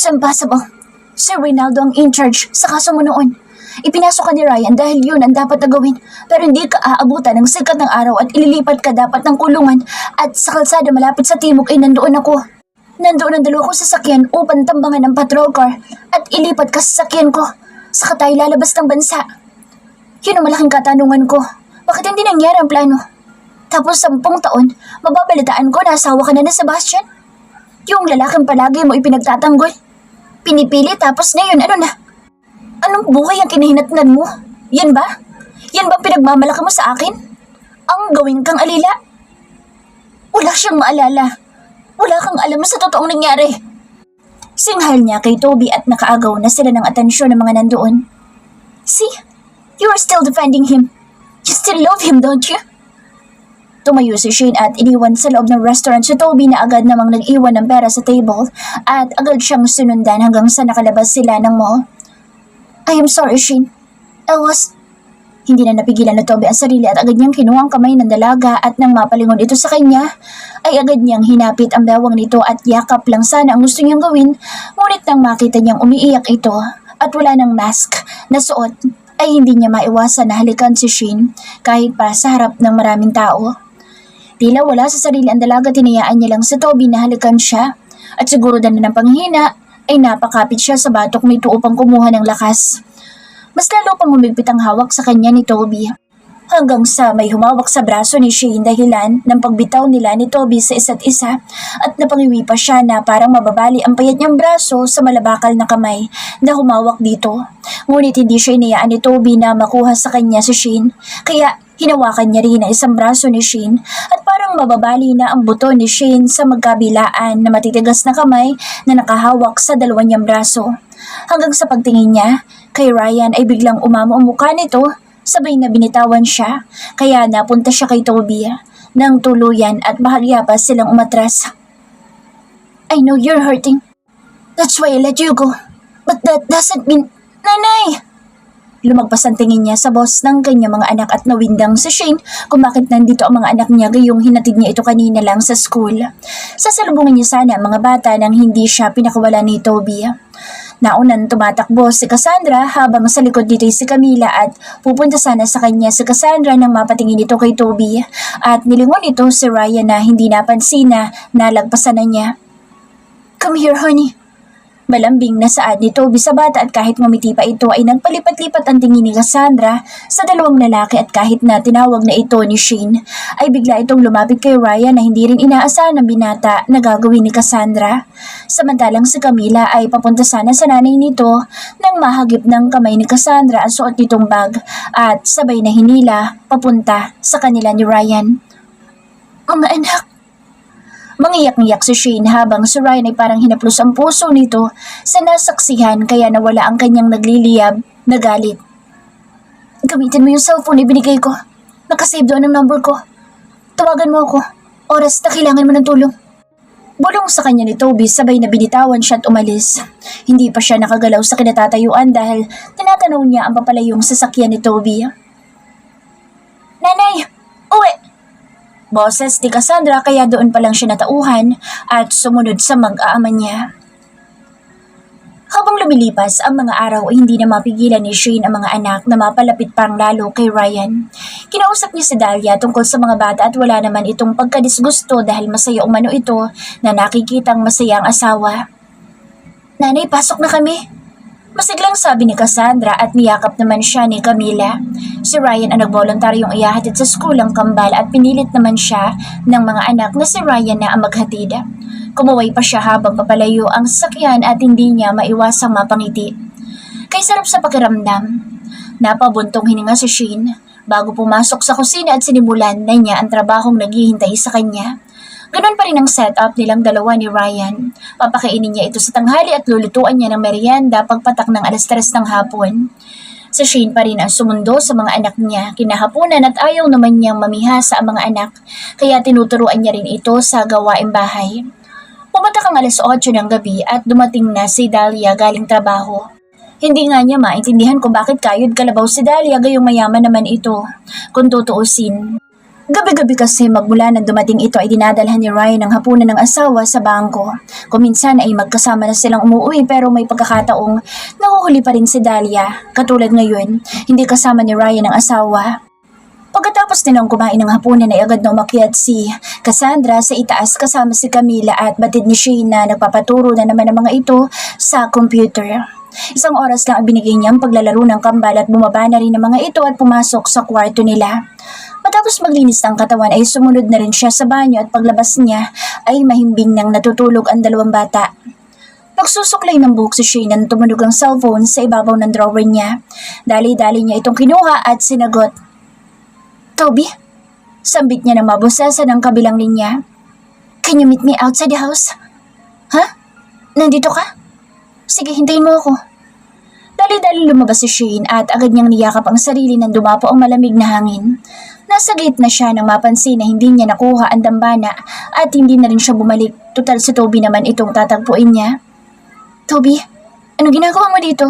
It's impossible. Si Reynaldo ang in charge sa kaso mo noon. Ipinasok ka ni Ryan dahil yun ang dapat na gawin. Pero hindi ka aabutan ng sikat ng araw at ililipat ka dapat ng kulungan. At sa kalsada malapit sa timog ay nandoon ako. Nandoon ang dalawa kong sasakyan upang tambangan ng patrol car at ilipat ka sa sasakyan ko. Saka tayo lalabas ng bansa. Yun ang malaking katanungan ko. Bakit hindi nangyari ang plano? Tapos 10 taon, mababalitaan ko na asawa ka na ni Sebastian? Yung lalaking palagi mo ipinagtatanggol. Pinipili tapos ngayon ano na? Anong buhay ang kinahinatnan mo? Yan ba? Yan ba pinagmamalaki mo sa akin? Ang gawin kang alila? Wala siyang maalala. Wala kang alam sa totoong nangyari. Singhal niya kay Toby at nakaagaw na sila ng atensyon ng mga nandoon. See? You are still defending him. You still love him, don't you? Tumayo si Shane at iniwan sa loob ng restaurant si Toby na agad namang nag-iwan ng pera sa table at agad siyang sinundan hanggang sa nakalabas sila ng mall. I am sorry, Shane. Hindi na napigilan na Toby ang sarili at agad niyang kinuha ang kamay ng dalaga at nang mapalingon ito sa kanya, ay agad niyang hinapit ang bewang nito at yakap lang sana ang gusto niyang gawin, ngunit nang makita niyang umiiyak ito at wala ng mask na suot, ay hindi niya maiwasan na halikan si Shane kahit pa sa harap ng maraming tao. Tila wala sa sarili ang dalaga, tinayaan niya lang si Toby na halikan siya at siguro dahil ng panghina ay napakapit siya sa batok nito upang kumuha ng lakas. Mas lalo pang humigpit ang hawak sa kanya ni Toby hanggang sa may humawak sa braso ni Shane dahilan ng pagbitaw nila ni Toby sa isa't isa at napangiwi pa siya na parang mababali ang payat niyang braso sa malabakal na kamay na humawak dito. Ngunit hindi siya inayaan ni Toby na makuha sa kanya si Shane kaya hinawakan niya rin ang isang braso ni Shane at parang mababali na ang buto ni Shane sa magkabilaan na matitigas na kamay na nakahawak sa dalawa niyang braso. Hanggang sa pagtingin niya kay Ryan ay biglang umamo ang mukha nito, sabay na binitawan siya, kaya napunta siya kay Toby nang tuluyan at bahagya pa silang umatras. I know you're hurting. That's why I let you go. But that doesn't mean... Nanay! Lumagpas ang tingin niya sa boss ng kanyang mga anak at nawindang si Shane kung bakit nandito ang mga anak niya gayong hinatid niya ito kanina lang sa school. Sasalubungin niya sana ang mga bata nang hindi siya pinakawala ni Toby. Naunan tumatakbo si Cassandra habang sa likod dito si Camila at pupunta sana sa kanya si Cassandra nang mapatingin ito kay Toby at nilingon ito si Ryan na hindi napansin na nalagpasan na niya. Come here, honey. Malambing na saad ni Toby sa bata at kahit ngumiti pa ito ay nagpalipat-lipat ang tingin ni Cassandra sa dalawang lalaki at kahit na tinawag na ito ni Shane ay bigla itong lumapit kay Ryan na hindi rin inaasahan ng binata na gagawin ni Cassandra. Samantalang si Camila ay papunta sana sa nanay nito nang mahagip ng kamay ni Cassandra ang suot nitong bag at sabay na hinila papunta sa kanila ni Ryan. Mga anak! Mangiyak-ngiyak si Shane habang si Ryan ay parang hinaplos ang puso nito sa nasaksihan kaya nawala ang kanyang nagliliyab na galit. Gamitin mo yung cellphone na binigay ko. Nakasave doon ang number ko. Tawagan mo ako. Oras na kailangan mo ng tulong. Bulong sa kanya ni Toby sabay na binitawan siya at umalis. Hindi pa siya nakagalaw sa kinatatayuan dahil tinatanaw niya ang papalayong sasakyan ni Toby. Nanay! Uwi! Boses ni Cassandra kaya doon pa lang siya natauhan at sumunod sa mag-aama niya. Habang lumilipas ang mga araw ay hindi na mapigilan ni Shane ang mga anak na mapalapit pang lalo kay Ryan. Kinausap niya si Dahlia tungkol sa mga bata at wala naman itong pagkadisgusto dahil masaya umano ito na nakikitang masaya ang asawa. Nanay, pasok na kami. Masiglang sabi ni Cassandra at niyakap naman siya ni Camila. Si Ryan ang nagboluntaryong ihahatid sa school ang kambal at pinilit naman siya ng mga anak na si Ryan na ang maghatid. Kumuway pa siya habang papalayo ang sasakyan at hindi niya maiwasang mapangiti. Kay sarap sa pakiramdam. Napabuntong hininga si Shane bago pumasok sa kusina at sinimulan na niya ang trabahong naghihintay sa kanya. Ganon pa rin ang setup nilang dalawa ni Ryan. Papakainin niya ito sa tanghali at lulutuan niya ng merienda pagpatak ng 3:00 ng hapon. Si Shane pa rin ang sumundo sa mga anak niya kinahaponan at ayaw naman niyang mamihasa ang mga anak kaya tinuturuan niya rin ito sa gawaing bahay. Pumatak ang 8:00 ng gabi at dumating na si Dahlia galing trabaho. Hindi nga niya maintindihan kung bakit kayod kalabaw si Dahlia gayong mayaman naman ito. Kung tutuusin, Gabi-gabi kasi magmula nang dumating ito ay dinadalhan ni Ryan ang hapunan ng asawa sa bangko. Kuminsan ay magkasama na silang umuwi pero may pagkakataong nahuhuli pa rin si Dahlia. Katulad ngayon, hindi kasama ni Ryan ang asawa. Pagkatapos nilang kumain ng hapunan ay agad na umakyat si Cassandra sa itaas kasama si Camila at batid ni Shane na nagpapaturo na naman ang mga ito sa computer. Isang oras lang ang binigay niyang paglalaro ng kambal at bumaba na rin ang mga ito at pumasok sa kwarto nila. Matapos maglinis ng katawan ay sumunod na rin siya sa banyo at paglabas niya ay mahimbing nang natutulog ang dalawang bata. Nagsusuklay ng buhok si Shane nang tumunog ang cellphone sa ibabaw ng drawer niya. Dali-dali niya itong kinuha at sinagot. Toby? Sambit niya ng mabusasan ng kabilang linya. Can you meet me outside the house? Ha? Nandito ka? Sige, hintayin mo ako. Dali-dali lumabas si Shane at agad niyang niyakap ang sarili nang dumapo ang malamig na hangin. Nasa gate na siya nang mapansin na hindi niya nakuha ang dambana at hindi na rin siya bumalik. Tutal si Toby naman itong tatagpuin niya. Toby, ano ginagawa mo dito?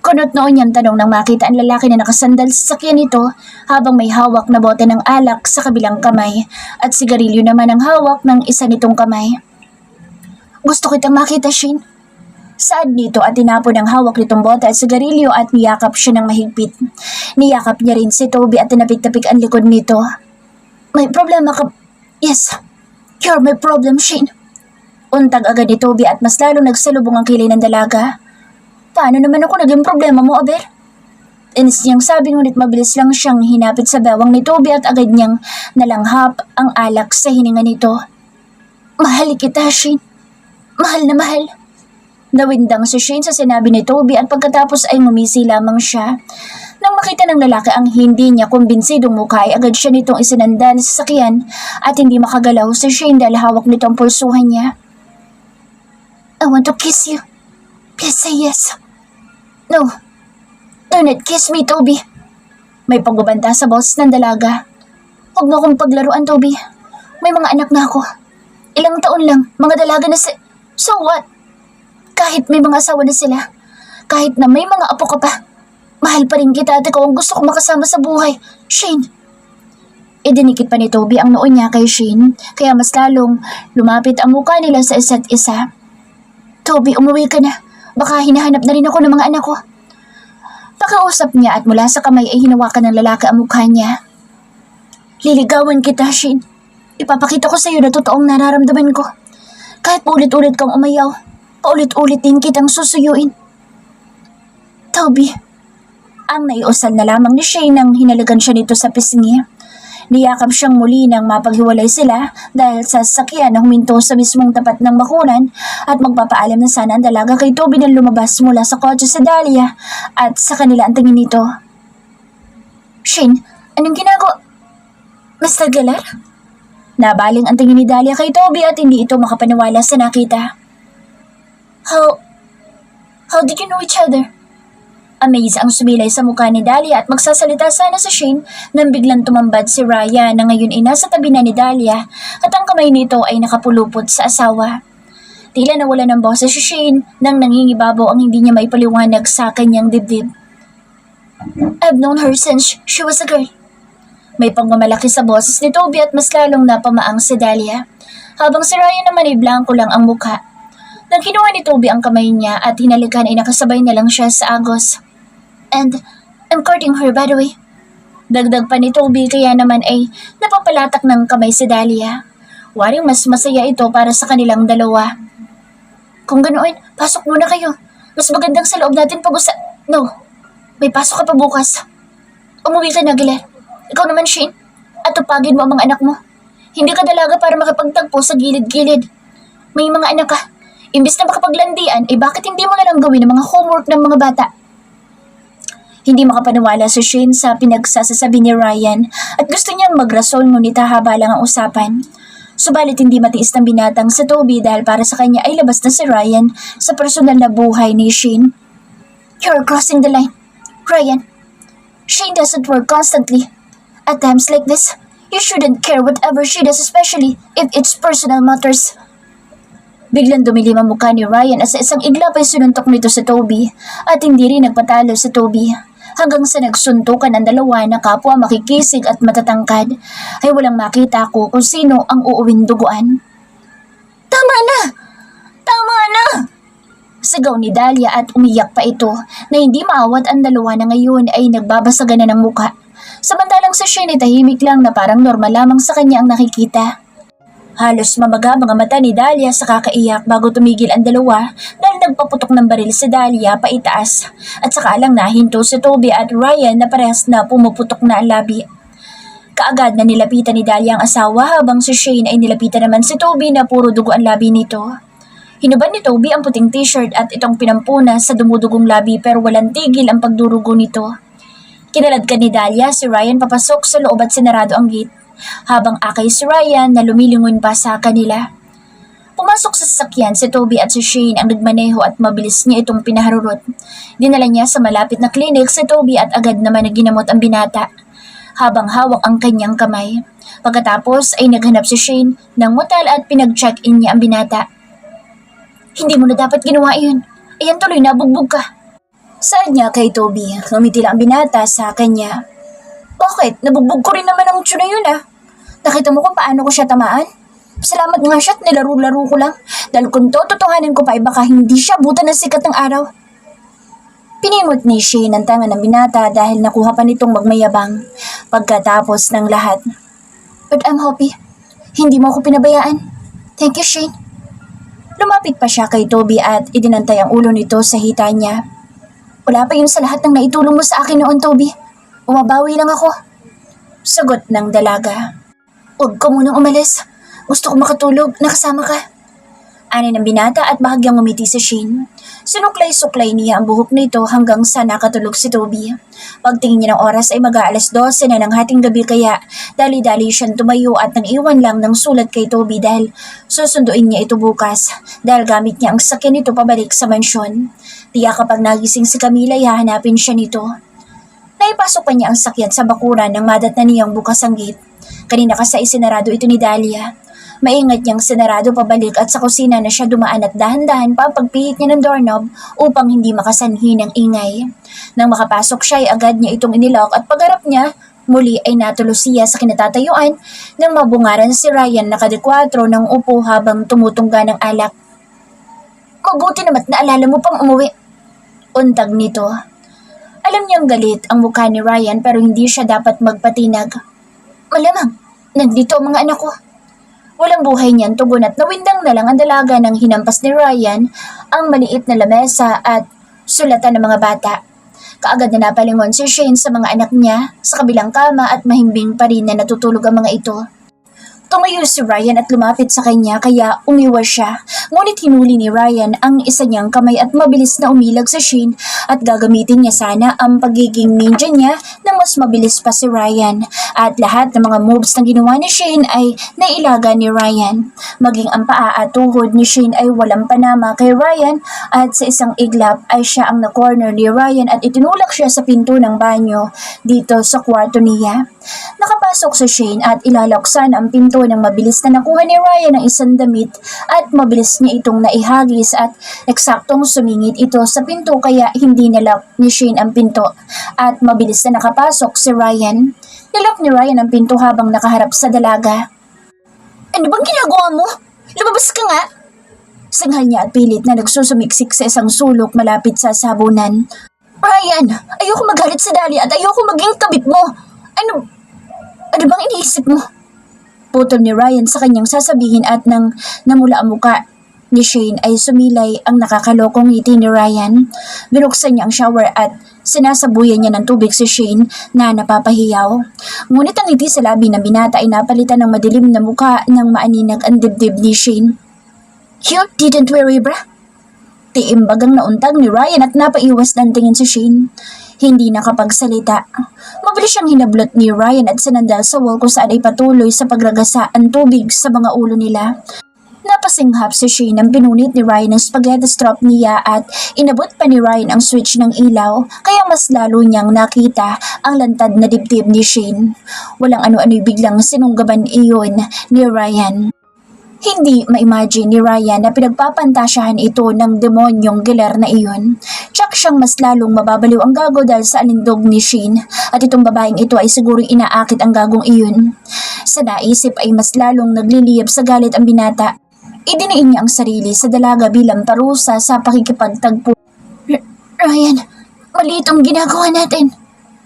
Kunot noon niyang tanong nang makita ang lalaki na nakasandal sa sakyan nito habang may hawak na bote ng alak sa kabilang kamay at sigarilyo naman ang hawak ng isa nitong kamay. Gusto kitang makita, Shane. Saad nito at tinapon ang hawak nitong bote at sigarilyo at niyakap siya ng mahigpit. Niyakap niya rin si Toby at tinapik-tapik ang likod nito. May problema ka... Yes, you're my problem, Shane. Untag agad ni Toby at mas lalong nagsalubong ang kilay ng dalaga. Paano naman ako naging problema mo, Aber? Inis niyang sabi ngunit mabilis lang siyang hinapit sa bewang ni Toby at agad niyang nalanghap ang alak sa hininga nito. Mahal kita, Shane. Mahal na mahal. Nawindang si Shane sa sinabi ni Toby at pagkatapos ay ngumisi lamang siya. Nang makita ng lalaki ang hindi niya kumbinsidong mukha ay agad siya nitong isinandal sa sasakyan at hindi makagalaw si Shane dahil hawak nito ang pulsuhan niya. I want to kiss you. Please say yes. No. Do not kiss me, Toby. May pagbabanta sa boses ng dalaga. Huwag mo akong paglaruan, Toby. May mga anak na ako. Ilang taon lang, mga dalaga na si... So what? Kahit may mga asawa na sila, kahit na may mga apo ka pa, mahal pa rin kita at ikaw ang gusto kong makasama sa buhay, Shane. Idinikit pa ni Toby ang noo niya kay Shane, kaya mas lalong lumapit ang mukha nila sa isa't isa. Toby, umuwi ka na. Baka hinahanap na rin ako ng mga anak ko. Pakausap niya at mula sa kamay ay hinawakan ng lalaki ang mukha niya. Liligawan kita, Shane. Ipapakita ko sa iyo na totoong nararamdaman ko. Kahit paulit-ulit kang umayaw, paulit-ulit din kitang susuyuin. Toby, ang naiusal na lamang ni Shane nang hinalagan siya nito sa pisngi. Niyakap siyang muli nang mapaghiwalay sila dahil sa sasakyan na huminto sa mismong tapat ng bakuran at magpapaalam na sana ang dalaga kay Toby na lumabas mula sa kotse sa Dahlia at sa kanila ang tingin nito. Shane, anong ginagawa? Mr. Galar? Nabaling ang tingin ni Dahlia kay Toby at hindi ito makapaniwala sa nakita. How did you know each other? Amaze ang sumilay sa mukha ni Dahlia at magsasalita sana sa Shane nang biglang tumambad si Ryan na ngayon ay nasa tabi na ni Dahlia at ang kamay nito ay nakapulupot sa asawa. Tila nawala ng boses si Shane nang nangingibabaw ang hindi niya maipaliwanag sa kanyang dibdib. I've known her since she was a girl. May pagmamalaki sa boses ni Toby at mas lalong napamaang si Dahlia, habang si Ryan naman ay blanko lang ang mukha. Nang kinuha ni Toby ang kamay niya at hinalikan ay nakasabay na lang siya sa agos. And I'm courting her, by the way. Dagdag pa ni Toby kaya naman ay napapalatak ng kamay si Dahlia. Waring mas masaya ito para sa kanilang dalawa. Kung ganoon, pasok muna kayo. Mas magandang sa loob natin No, may pasok ka pa bukas. Umuwi ka na, Giler. Ikaw naman, Shane. At tupagin mo ang mga anak mo. Hindi ka dalaga para makapagtagpo sa gilid-gilid. May mga anak ka. Imbis na makapaglandian, bakit hindi mo na lang gawin ang mga homework ng mga bata? Hindi makapaniwala si Shane sa pinagsasasabi ni Ryan at gusto niyang magrasol ngunit hahaba lang ang usapan. Subalit hindi matiis ng binatang sa Toby dahil para sa kanya ay labas na si Ryan sa personal na buhay ni Shane. You're crossing the line, Ryan. Shane doesn't work constantly. At times like this, you shouldn't care whatever she does, especially if it's personal matters. Biglang dumilim ang mukha ni Ryan at sa isang iglap ay sinuntok nito sa Toby at hindi rin nagpatalo sa Toby. hanggang sa nagsuntukan ang dalawa na kapwa makikisig at matatangkad ay walang makita ko kung sino ang uuwing duguan. Tama na! Tama na! Sigaw ni Dahlia at umiyak pa ito na hindi maawat ang dalawa na ngayon ay nagbabasagan na ng muka. Samantalang si Shane ay tahimik lang na parang normal lamang sa kanya ang nakikita. Halos mamaga mga mata ni Dahlia sa kakaiyak bago tumigil ang dalawa dahil nagpaputok ng baril si Dahlia paitaas at saka lang nahinto si Toby at Ryan na parehas na pumuputok na ang labi. Kaagad na nilapitan ni Dahlia ang asawa habang si Shane ay nilapitan naman si Toby na puro dugo ang labi nito. Hinubad ni Toby ang puting t-shirt at itong pinampuna sa dumudugong labi pero walang tigil ang pagdurugo nito. Kinaladkad ni Dahlia si Ryan papasok sa loob at sinarado ang gate, habang akay si Ryan na lumilingon pa sa kanila. Pumasok sa sasakyan si Toby at si Shane ang nagmaneho at mabilis niya itong pinaharurot. Dinala niya sa malapit na klinik si Toby at agad naman ginamot ang binata, habang hawak ang kanyang kamay. Pagkatapos ay naghanap si Shane ng motel at pinag-check-in niya ang binata. Hindi mo na dapat ginawa yun. Ayan tuloy nabugbog ka. Saad niya kay Toby, ngumiti lang ang binata sa kanya. Bakit? Nabugbog ko rin naman ang tsura yun ah. Nakita mo kung paano ko siya tamaan? Salamat nga siya at nilaro-laro ko lang. Dahil kung tototohanin ko pa ay baka hindi siya buta ng sikat ng araw. Pinimot ni Shane ang tangan ng binata dahil nakuha pa nitong magmayabang pagkatapos ng lahat. But I'm happy. Hindi mo ako pinabayaan. Thank you, Shane. Lumapit pa siya kay Toby at idinantay ang ulo nito sa hita niya. Wala pa yun sa lahat ng naitulong mo sa akin noon, Toby. Umabawi lang ako. Sagot ng dalaga. Huwag ka munang umalis. Gusto ko makatulog. Nakasama ka. Ani ng binata at bahagyang umiti si Shane. Sinuklay-suklay niya ang buhok nito hanggang sa nakatulog si Toby. Pagtingin niya ng oras ay mag-aalas 12 na ng hating gabi kaya dali-dali siyang tumayo at nang-iwan lang ng sulat kay Toby dahil susunduin niya ito bukas dahil gamit niya ang sakyan nito pabalik sa mansyon. Tiyak kapag nagising si Camila ay hahanapin siya nito. Naipasok pa niya ang sakyan sa bakuran nang madatnan niyang bukas ang gate. Kanina kasi isinarado ito ni Dahlia. Maingat niyang sinarado pabalik at sa kusina na siya dumaan at dahan-dahan pa pagpihit niya ng doorknob upang hindi makasanhi ng ingay. Nang makapasok siya ay agad niya itong inilok at pagharap niya, muli ay natulos siya sa kinatatayuan nang mabungaran si Ryan na kadikwatro ng upo habang tumutungga ng alak. Mabuti naman naalala mo pang umuwi. Untag nito. Alam niyang galit ang mukha ni Ryan pero hindi siya dapat magpatinag. Malamang, nandito ang mga anak ko. Walang buhay niyan tugon at nawindang na lang ang dalaga nang hinampas ni Ryan ang maliit na lamesa at sulatan ng mga bata. Kaagad na napalingon si Shane sa mga anak niya sa kabilang kama at mahimbing pa rin na natutulog ang mga ito. Tumayo si Ryan at lumapit sa kanya kaya umiwas siya. Ngunit hinuli ni Ryan ang isa niyang kamay at mabilis na umilag sa Shane at gagamitin niya sana ang pagiging ninja niya na mas mabilis pa si Ryan. At lahat ng mga moves na ginawa ni Shane ay nailaga ni Ryan. Maging ang paa at tuhod ni Shane ay walang panama kay Ryan at sa isang iglap ay siya ang na-corner ni Ryan at itinulak siya sa pinto ng banyo dito sa kwarto niya. Nakapasok si Shane at ilalaksan ang pinto nang mabilis na nakuha ni Ryan ang isang damit at mabilis niya itong naihagis at eksaktong sumingit ito sa pinto kaya hindi nalock ni Shane ang pinto at mabilis na nakapasok si Ryan. Nilak ni Ryan ang pinto habang nakaharap sa dalaga. Ano bang ginagawa mo? Lumabas ka nga! Sanghal niya at pilit na nagsusumiksik sa isang sulok malapit sa sabunan. Ryan, ayoko magalit sa Dahlia at ayoko maging kabit mo. Ano bang iniisip mo? Putol ni Ryan sa kanyang sasabihin at nang namula ang muka ni Shane ay sumilay ang nakakalokong ngiti ni Ryan. Binuksan niya ang shower at sinasabuyan niya ng tubig si Shane na napapahiyaw. Ngunit ang ngiti sa labi ng binata ay napalitan ng madilim na muka nang maaninag ang dibdib ni Shane. You didn't worry, brah? Tiimbagang nauntag ni Ryan at napaiwas ng tingin si Shane. Hindi nakapagsalita. Mabilis siyang hinablot ni Ryan at sinandal sa wall kung saan ay patuloy sa pagragasa ang tubig sa mga ulo nila. Napasinghap si Shane ang pinunit ni Ryan ng spaghetti strap niya at inabot pa ni Ryan ang switch ng ilaw kaya mas lalo niyang nakita ang lantad na dibdib ni Shane. Walang ano-ano'y biglang sinunggaban iyon ni Ryan. Hindi ma-imagine ni Ryan na pinagpapantasyahan ito ng demonyong giler na iyon. Tsak siyang mas lalong mababaliw ang gago dahil sa alindog ni Shane at itong babaeng ito ay siguro inaakit ang gagong iyon. Sa naisip ay mas lalong nagliliyab sa galit ang binata. Idiniin niya ang sarili sa dalaga bilang parusa sa pakikipagtagpo. Ryan, mali itong ginagawa natin.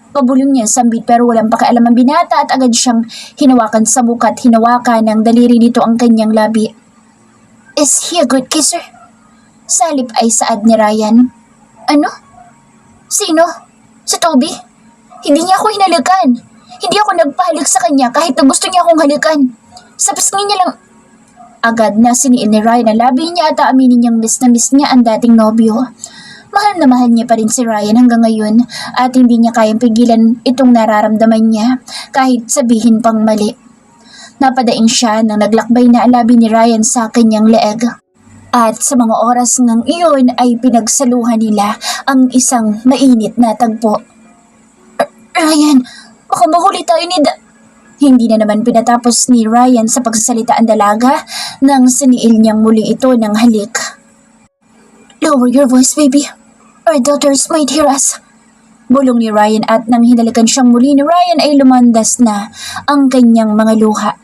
Pabulong niya sambit pero walang pakialam ang binata at agad siyang hinawakan sa muka at hinawakan ng daliri nito ang kanyang labi. Is he a good kisser? Salip ay saad ni Ryan. Ano? Sino? Si Toby? Hindi niya ako hinalikan. Hindi ako nagpahalik sa kanya kahit na gusto niya akong halikan. Sa pisngi niya lang. Agad na siniin ni Ryan ang labi niya at aaminin niyang miss na miss niya ang dating nobyo. Mahal na mahal niya pa rin si Ryan hanggang ngayon at hindi niya kayang pigilan itong nararamdaman niya kahit sabihin pang mali. Napadaing siya nang naglakbay na ang labi ni Ryan sa kanyang leeg. At sa mga oras ngang iyon ay pinagsaluhan nila ang isang mainit na tagpo. Ryan, baka mahuli tayo ni Hindi na naman pinatapos ni Ryan sa pagsasalita ang dalaga nang siniil niyang muli ito ng halik. Lower your voice, baby. Our daughters might hear us. Bulong ni Ryan at nang hinalikan siyang muli ni Ryan ay lumandas na ang kanyang mga luha.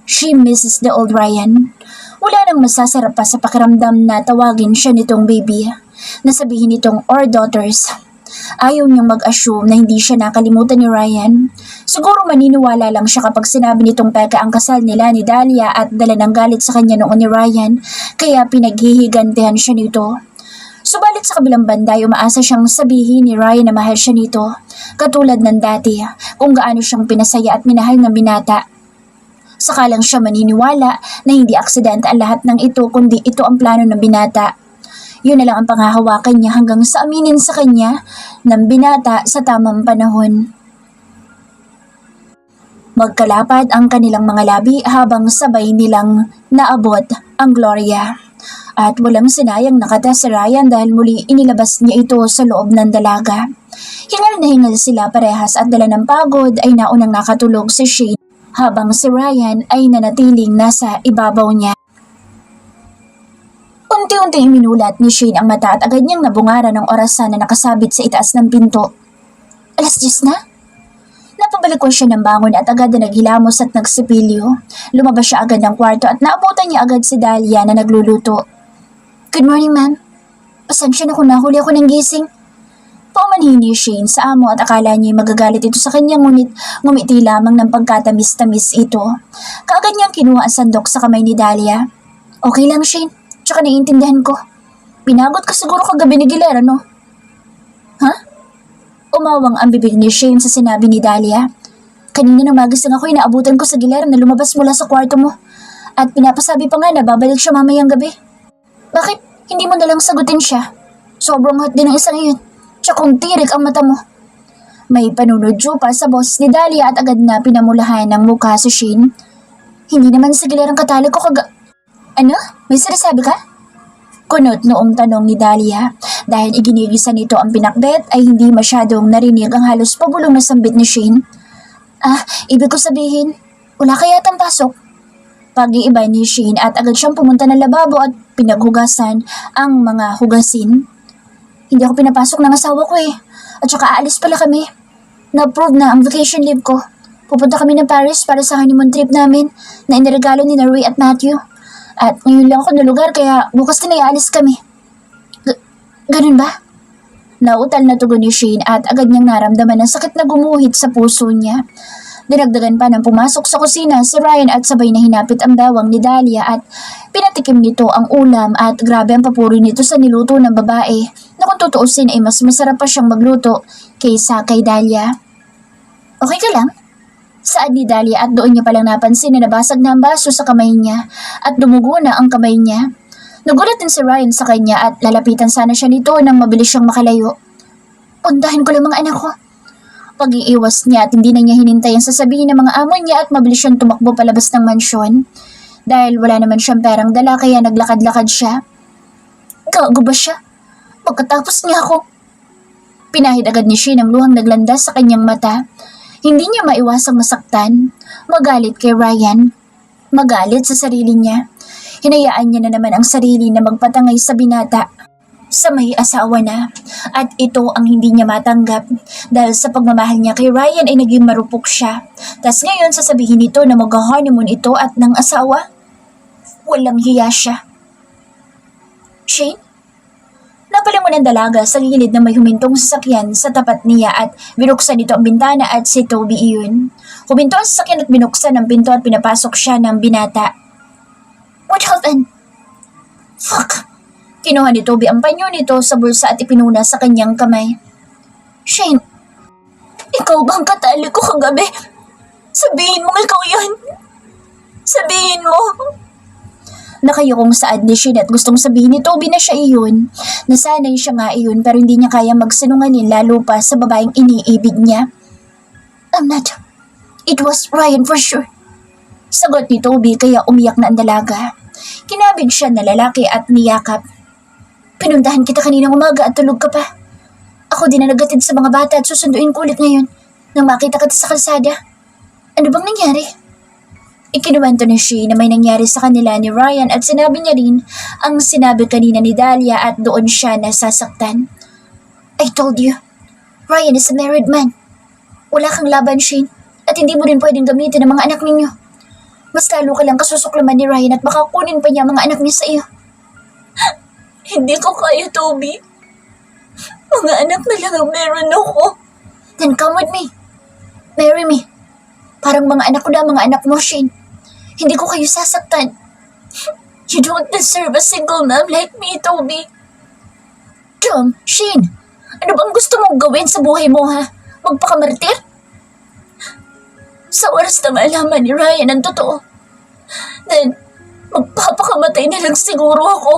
She misses the old Ryan. Wala nang masasarap pa sa pakiramdam na tawagin siya nitong baby. Nasabihin nitong our daughters. Ayaw niyang mag-assume na hindi siya nakalimutan ni Ryan. Siguro maniniwala lang siya kapag sinabi nitong peka ang kasal nila ni Dahlia at dala ng galit sa kanya noon ni Ryan, kaya pinaghihigantihan siya nito. Subalit sa kabilang banda ay umaasa siyang sabihin ni Ryan na mahal siya nito, katulad ng dati, kung gaano siyang pinasaya at minahal ng binata. Saka lang siya maniniwala na hindi aksidente ang lahat ng ito kundi ito ang plano ng binata. Yun na lang ang panghahawakan niya hanggang sa aminin sa kanya ng binata sa tamang panahon. Magkalapad ang kanilang mga labi habang sabay nilang naabot ang Gloria. At walang sinayang nakata si Ryan dahil muli inilabas niya ito sa loob ng dalaga. Hingal na hingal sila parehas at dala ng pagod ay naunang nakatulog si Shane habang si Ryan ay nanatiling nasa ibabaw niya. Unti-unting minulat ni Shane ang mata at agad niyang nabungara ng orasan na nakasabit sa itaas ng pinto. 10:00 na? Napabalikon siya ng bangon at agad na naghilamos at nagsipilyo. Lumabas siya agad ng kwarto at naabutan niya agad si Dahlia na nagluluto. Good morning, ma'am. Pasensya na kung nahuli ako ng gising. Paumanhin ni Shane sa amo at akala niya magagalit ito sa kanya ngunit ngumiti lamang ng pagkatamis-tamis ito. Kaagad niyang kinuha ang sandok sa kamay ni Dahlia. Okay lang, Shane. Tsaka naiintindihan ko. Pinagot ka siguro kagabi ni Gilera, no? Ha? Umawang ang bibig ni Shane sa sinabi ni Dahlia. Kanina nang magising ako, inaabutan ko sa Gilera na lumabas mula sa kwarto mo. At pinapasabi pa nga na babalik siya mamayang gabi. Bakit hindi mo nalang sagutin siya? Sobrang hot din ang isang iyon. Tsakong tirik ang mata mo. May panunodyo pa sa boses ni Dahlia at agad na pinamulahan ng mukha si Shane. Hindi naman sa Gilerang katali ko Ano? May sinasabi ka? Kunot noong tanong ni Dahlia. Dahil iginigisa nito ang pinakbet ay hindi masyadong narinig ang halos pabulong na sambit ni Shane. Ibig ko sabihin, wala kaya tang pasok? Pag-iiba ni Shane at agad siyang pumunta ng lababo at pinaghugasan ang mga hugasin. Hindi ako pinapasok ng asawa ko eh. At saka aalis pala kami. Na-approve na ang vacation leave ko. Pupunta kami ng Paris para sa honeymoon trip namin na iniregalo ni Ray at Matthew. At ngayon lang ako na lugar kaya bukas na aalis kami. Ganun ba? Nautal na tugon ni Shane at agad niyang naramdaman ang sakit na gumuhit sa puso niya. Dinagdagan pa ng pumasok sa kusina si Ryan at sabay na hinapit ang bawang ni Dahlia at pinatikim nito ang ulam at grabe ang papuri nito sa niluto ng babae na kung tutuusin ay mas masarap pa siyang magluto kaysa kay Dahlia. Okay ka lang? Saad ni Dahlia at doon niya palang napansin na nabasag na ang baso sa kamay niya at dumugo na ang kamay niya. Nagulat din si Ryan sa kanya at lalapitan sana siya nito nang mabilis siyang makalayo. Puntahan ko lang mga anak ko. Pag-iiwas niya at hindi na niya hinintay ang sasabihin ng mga amo niya at mabilis siyang tumakbo palabas ng mansyon. Dahil wala naman siyang perang dala kaya naglakad-lakad siya. Gago ba siya? Pagkatapos niya ako. Pinahid agad ni Shane ang luhang naglandas sa kanyang mata. Hindi niya maiwasang masaktan. Magalit kay Ryan. Magalit sa sarili niya. Hinayaan niya na naman ang sarili na magpatangay sa binata sa may asawa na, at ito ang hindi niya matanggap dahil sa pagmamahal niya kay Ryan ay naging marupok siya. Tas ngayon sasabihin nito na mag-honeymoon ito at ng asawa? Walang hiya siya. Shane? Napalingon ng dalaga sa gilid na may humintong sasakyan sa tapat niya at binuksan nito ang bintana at si Toby iyon. Huminto ang sasakyan at binuksan ang pinto at pinapasok siya ng binata. What happened? Fuck! Kinuha ni Toby ang panyo nito sa bulsa at ipinuna sa kanyang kamay. Shane, ikaw bang katali ko kagabi? Sabihin mo ikaw yan. Sabihin mo. Nakayukong saad ni Shane at gustong sabihin ni Toby na siya iyon. Nasanay siya nga iyon pero hindi niya kaya magsinungaling lalo pa sa babaeng iniibig niya. I'm not. It was Ryan for sure. Sagot ni Toby kaya umiyak na ang dalaga. Kinabig siya na lalaki at niyakap. Pinuntahan kita kaninang umaga at tulog ka pa. Ako din na nagatid sa mga bata at susunduin ko ulit ngayon nang makita kita sa kalsada. Ano bang nangyari? Ikinuwento ni Shane na may nangyari sa kanila ni Ryan at sinabi niya rin ang sinabi kanina ni Dahlia at doon siya nasasaktan. I told you, Ryan is a married man. Wala kang laban, Shane, at hindi mo rin pwedeng gamitin ang mga anak ninyo. Mas lalo ka lang kasusuklaman ni Ryan at baka kunin pa niya mga anak niya sa iyo. Hindi ko kaya, Toby. Mga anak na lang ang meron ako. Then come with me. Marry me. Parang mga anak ko na mga anak mo, Shane. Hindi ko kayo sasaktan. You don't deserve a single mom like me, Toby. Tom, Shane, ano bang gusto mong gawin sa buhay mo, ha? Magpakamartir? Sa oras na malaman ni Ryan ang totoo, then magpapakamatay na lang siguro ako.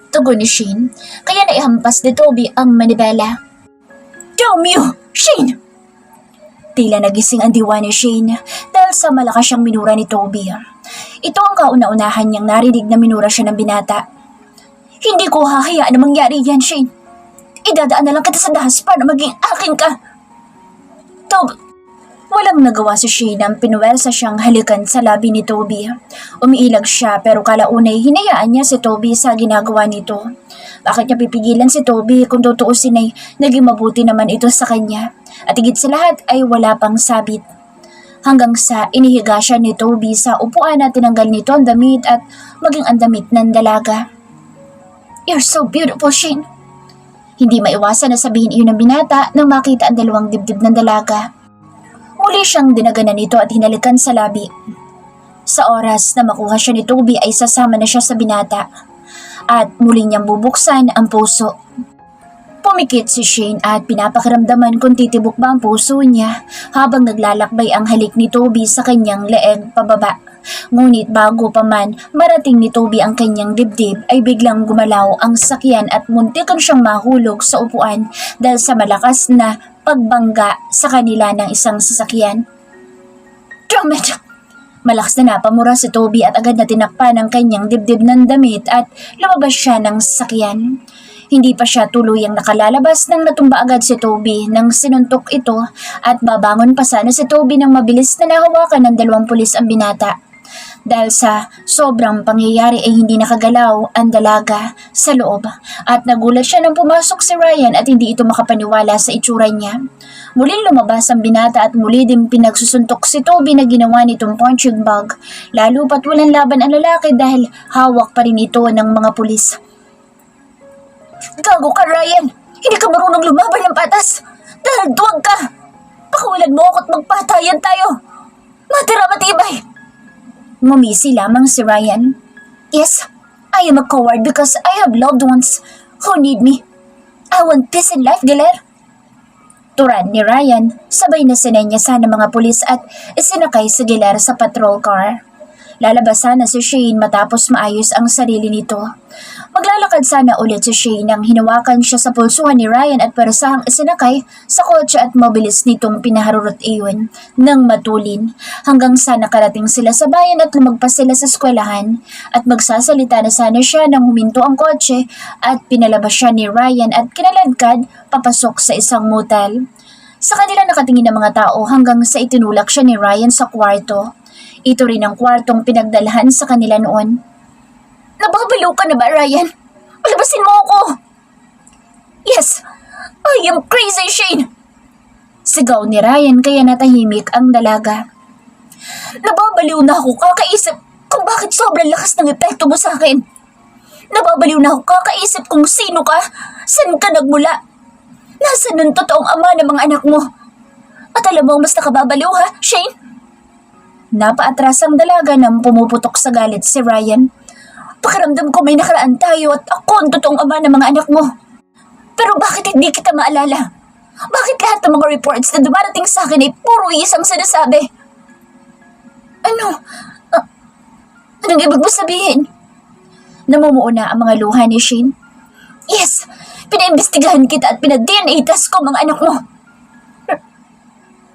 Tugon ni Shane, kaya naihampas ni Toby ang manibela. Damn you, Shane! Tila nagising ang diwa ni Shane dahil sa malakas siyang minura ni Toby. Ito ang kauna-unahan niyang narinig na minura siya ng binata. Hindi ko hahayaan na mangyari yan, Shane. Idadaan na lang kita sa dahas para maging akin ka. Toby, walang nagawa si Shane ang pinuwelsa siyang halikan sa labi ni Toby. Umiilag siya pero kalaunay hinayaan niya si Toby sa ginagawa nito. Bakit niya pipigilan si Toby kung tutuusin ay naging mabuti naman ito sa kanya? At higit sa lahat ay wala pang sabit. Hanggang sa inihiga siya ni Toby sa upuan at tinanggal nito ang damit at maging ang damit ng dalaga. You're so beautiful, Shane. Hindi maiwasan na sabihin iyon ng binata nang makita ang dalawang dibdib ng dalaga. Muli siyang dinaganan nito at hinalikan sa labi. Sa oras na makuha siya ni Toby ay sasama na siya sa binata at muli niyang bubuksan ang puso. Pumikit si Shane at pinapakiramdaman kung titibok ba ang puso niya habang naglalakbay ang halik ni Toby sa kanyang leeg pababa. Ngunit bago pa man marating ni Toby ang kanyang dibdib ay biglang gumalaw ang sakyan at muntikan siyang mahulog sa upuan dahil sa malakas na pagbangga sa kanila ng isang sasakyan. Damn it! Malakas na napamura si Toby at agad na tinakpan ang kanyang dibdib ng damit at lumabas siya ng sasakyan. Hindi pa siya tuluyang nakalalabas nang natumba agad si Toby nang sinuntok ito at babangon pa sana si Toby nang mabilis na nahawakan ng dalawang pulis ang binata. Dahil sa sobrang pangyayari ay hindi nakagalaw ang dalaga sa loob at nagulat siya nang pumasok si Ryan at hindi ito makapaniwala sa itsura niya. Muling lumabas ang binata at muli din pinagsusuntok si Toby na ginawa nitong punching bag, lalo pat walang laban ang lalaki dahil hawak pa rin ito ng mga pulis. Gago ka, Ryan! Hindi ka marunong lumaban ng patas! Dahil duwag ka! Pakawalan mo ako at magpatayan tayo! Matira matibay! Ngumisi lamang si Ryan. Yes, I am a coward because I have loved ones who need me. I want peace in life, Galer. Turan ni Ryan, sabay na sinenyasan ng mga pulis at isinakay si Galer sa patrol car. Lalabasan na si Shane matapos maayos ang sarili nito. Maglalakad sana ulit si Shane nang hinawakan siya sa pulsuhan ni Ryan at persahang isinakay sa kotse at mabilis nitong pinaharurot iyon ng matulin hanggang sa nakarating sila sa bayan at lumagpas sila sa eskwelahan at magsasalita na sana siya nang huminto ang kotse at pinalabas siya ni Ryan at kinaladkad papasok sa isang motel. Sa kanila nakatingin ang mga tao hanggang sa itinulak siya ni Ryan sa kwarto. Ito rin ang kwartong pinagdalhan sa kanila noon. Nababaliw ka na ba, Ryan? Palabasin mo ako! Yes, I am crazy, Shane! Sigaw ni Ryan kaya natahimik ang dalaga. Nababaliw na ako kakaisip kung bakit sobrang lakas ng epekto mo sa akin. Nababaliw na ako kakaisip kung sino ka, saan ka nagmula. Nasaan ang totoong ama ng mga anak mo? At alam mo mas nakababaliw ha, Shane? Napaatras ang dalaga nang pumuputok sa galit si Ryan. Pakiramdam ko may nakaraan tayo at ako ang totoong ama ng mga anak mo. Pero bakit hindi kita maalala? Bakit lahat ng mga reports na dumarating sa akin ay puro isang sinasabi? Ano? Anong ibig mo sabihin? Namumuo na ang mga luha ni Shane. Yes, pinaimbestigahan kita at pinad-DNA test ko mga anak mo.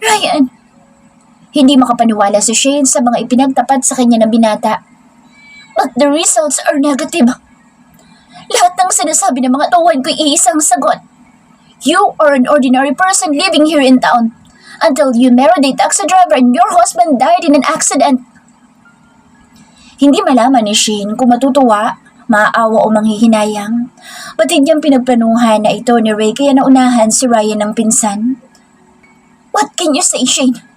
Ryan. Hindi makapaniwala si Shane sa mga ipinagtapat sa kanya ng binata. But the results are negative. Lahat ng sinasabi ng mga tuwan ko'y iisang sagot. You are an ordinary person living here in town until you married a taxi driver and your husband died in an accident. Hindi malaman ni Shane kung matutuwa, maaawa o manghihinayang. Batid niyang pinagplanuhan na ito ni Ray kaya naunahan si Ryan ng pinsan. What can you say, Shane?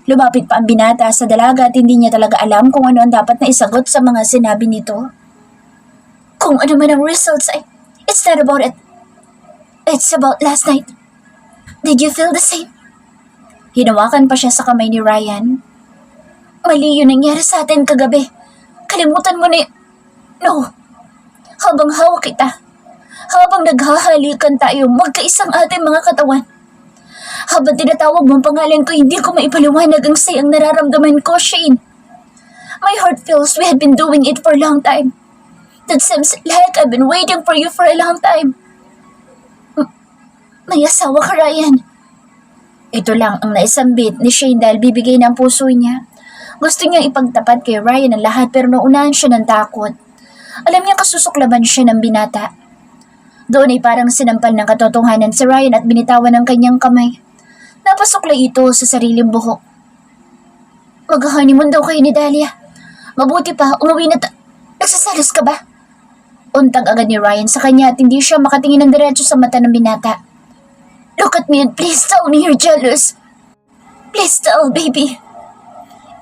Lumapit pa ang binata sa dalaga at hindi niya talaga alam kung ano ang dapat na isagot sa mga sinabi nito. Kung ano man ang results ay, it's not about it. It's about last night. Did you feel the same? Hinawakan pa siya sa kamay ni Ryan. Mali yun nangyari sa atin kagabi. Kalimutan mo na No. Habang hawak kita, habang naghahalikan tayo magkaisang ating mga katawan, habang tinatawag mong pangalan ko, hindi ko maipaliwanag ang sayang nararamdaman ko, Shane. My heart feels we had been doing it for a long time. That seems like I've been waiting for you for a long time. May asawa ka, Ryan. Ito lang ang naisambit ni Shane dahil bibigay ng puso niya. Gusto niyang ipagtapat kay Ryan ang lahat pero naunahan siya ng takot. Alam niya kasusuklaban siya ng binata. Doon ay parang sinampal ng katotohanan si Ryan at binitawan ng kanyang kamay. Napasuklay ito sa sariling buhok. Mag-honeymoon daw kayo ni Dahlia. Mabuti pa, umuwi na Nagsasalos ka ba? Untag agad ni Ryan sa kanya at hindi siya makatingin ng diretso sa mata ng binata. Look at me and please tell me you're jealous. Please tell, baby.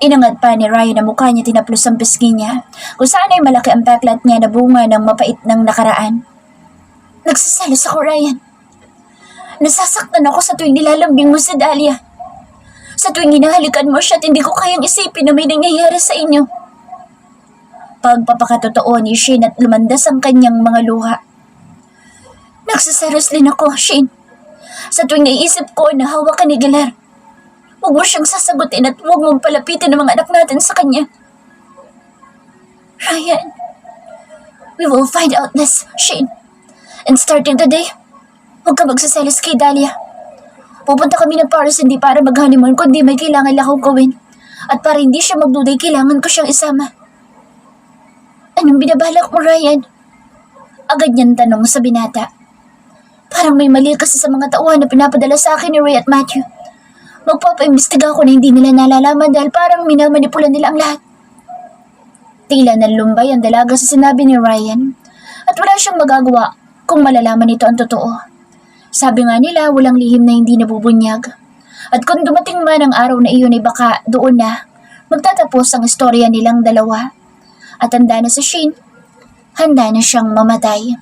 Inangat pa ni Ryan na mukha niya tinaplos ang pisngi niya, kung saan ay malaki ang peklat niya na bunga ng mapait ng nakaraan. Nagsasalos ako, Ryan. Nasasaktan ako sa tuwing nilalambing mo si Dahlia. Sa tuwing hinahalikan mo siya at hindi ko kayang isipin na may nangyayari sa inyo. Pagpapakatotoo ni Shane at lumandas ang kanyang mga luha. Nagsasalos din ako, Shane. Sa tuwing naisip ko na hawak ka ni Galar. Huwag mo siyang sasagutin at huwag mong palapitin ang mga anak natin sa kanya. Ryan, we will find out this, Shane. And starting today, huwag ka magsasalis kay Dahlia. Pupunta kami ng Paris hindi para mag-honeymoon kundi may kailangan lang akong gawin. At para hindi siya magduday, kailangan ko siyang isama. Anong binabalak mo, Ryan? Agad niyang tanong sa binata. Parang may mali kasi sa mga tauhan na pinapadala sa akin ni Ray at Matthew. Magpapaimbestiga ako na hindi nila nalalaman dahil parang minamanipula nila ang lahat. Tila nanlumbay ang dalaga sa sinabi ni Ryan at wala siyang magagawa kung malalaman ito ang totoo. Sabi nga nila walang lihim na hindi nabubunyag. At kung dumating man ang araw na iyon ay baka doon na magtatapos ang istorya nilang dalawa. At handa na si Shane, handa na siyang mamatay.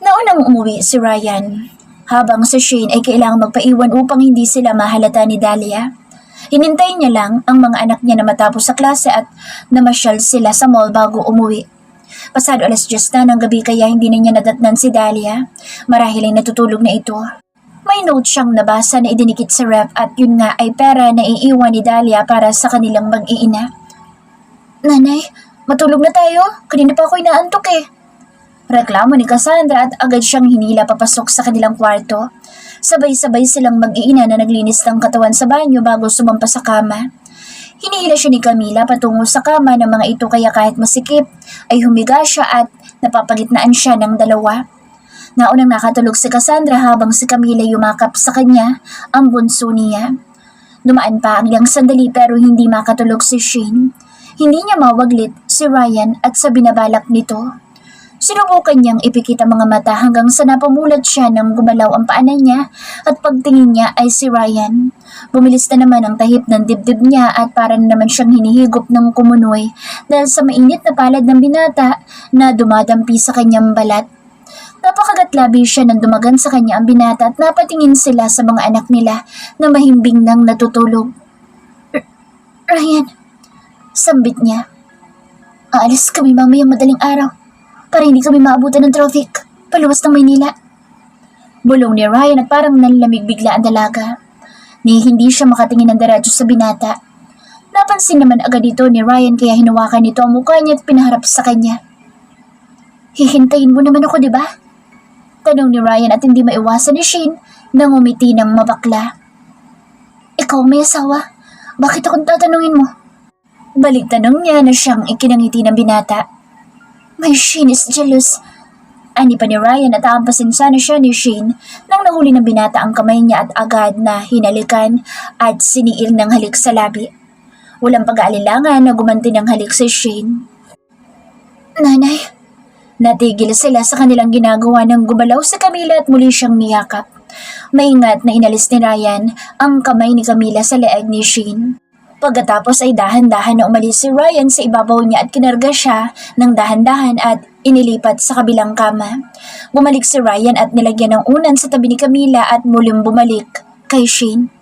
Naunang umuwi si Ryan, habang si Shane ay kailangang magpaiwan upang hindi sila mahalata ni Dahlia. Hinintay niya lang ang mga anak niya na matapos sa klase at namasyal sila sa mall bago umuwi. Pasado 10:00 na ng gabi kaya hindi na niya nadatnan si Dahlia. Marahil ay natutulog na ito. May note siyang nabasa na idinikit sa ref at yun nga ay pera na iiwan ni Dahlia para sa kanilang mag-iina. Nanay, matulog na tayo. Kanina pa ako inaantok eh. Reklamo ni Cassandra at agad siyang hinila papasok sa kanilang kwarto. Sabay-sabay silang mag-iina na naglinis ng katawan sa banyo bago sumampa sa kama. Hinihila siya ni Camila patungo sa kama ng mga ito kaya kahit masikip ay humiga siya at napapagitnaan siya ng dalawa. Naunang nakatulog si Cassandra habang si Camila yumakap sa kanya ang bunso niya. Dumaan pa ang ilang sandali pero hindi makatulog si Shane. Hindi niya mawaglit si Ryan at sa binabalak nito. Sinubukan niyang ipikit ang mga mata hanggang sa napamulat siya nang gumalaw ang paanan niya at pagtingin niya ay si Ryan. Bumilis na naman ang tahip ng dibdib niya at para na naman siyang hinihigop ng kumunoy dahil sa mainit na palad ng binata na dumadampi sa kanyang balat. Napakagatlabi siya nang dumagan sa kanya ang binata at napatingin sila sa mga anak nila na mahimbing nang natutulog. Ryan, sambit niya. Aalis kami mamayang madaling araw para hindi kami maabutan ng traffic paluwas ng Maynila. Bulong ni Ryan at parang nanlamig bigla ang dalaga. Hindi siya makatingin ng diretso sa binata. Napansin naman agad ito ni Ryan kaya hinawakan nito ang mukha niya at pinaharap sa kanya. Hihintayin mo naman ako, di ba? Tanong ni Ryan at hindi maiwasan ni Shane na ngumiti ng mabakla. Ikaw may asawa? Bakit akong tatanungin mo? Balik tanong niya na siyang ikinangiti ng binata. My Shane is jealous. Ani pa ni Ryan at aampasin sana siya ni Shane nang nahuli ng binata ang kamay niya at agad na hinalikan at siniil ng halik sa labi. Walang pag-aalilangan na gumanti ng halik si Shane. Nanay, natigil sila sa kanilang ginagawa nang gumalaw si Camila at muli siyang niyakap. Maingat na inalis ni Ryan ang kamay ni Camila sa leeg ni Shane. Pagkatapos ay dahan-dahan na umalis si Ryan sa ibabaw niya at kinarga siya ng dahan-dahan at inilipat sa kabilang kama. Bumalik si Ryan at nilagyan ng unan sa tabi ni Camila at muling bumalik kay Shane.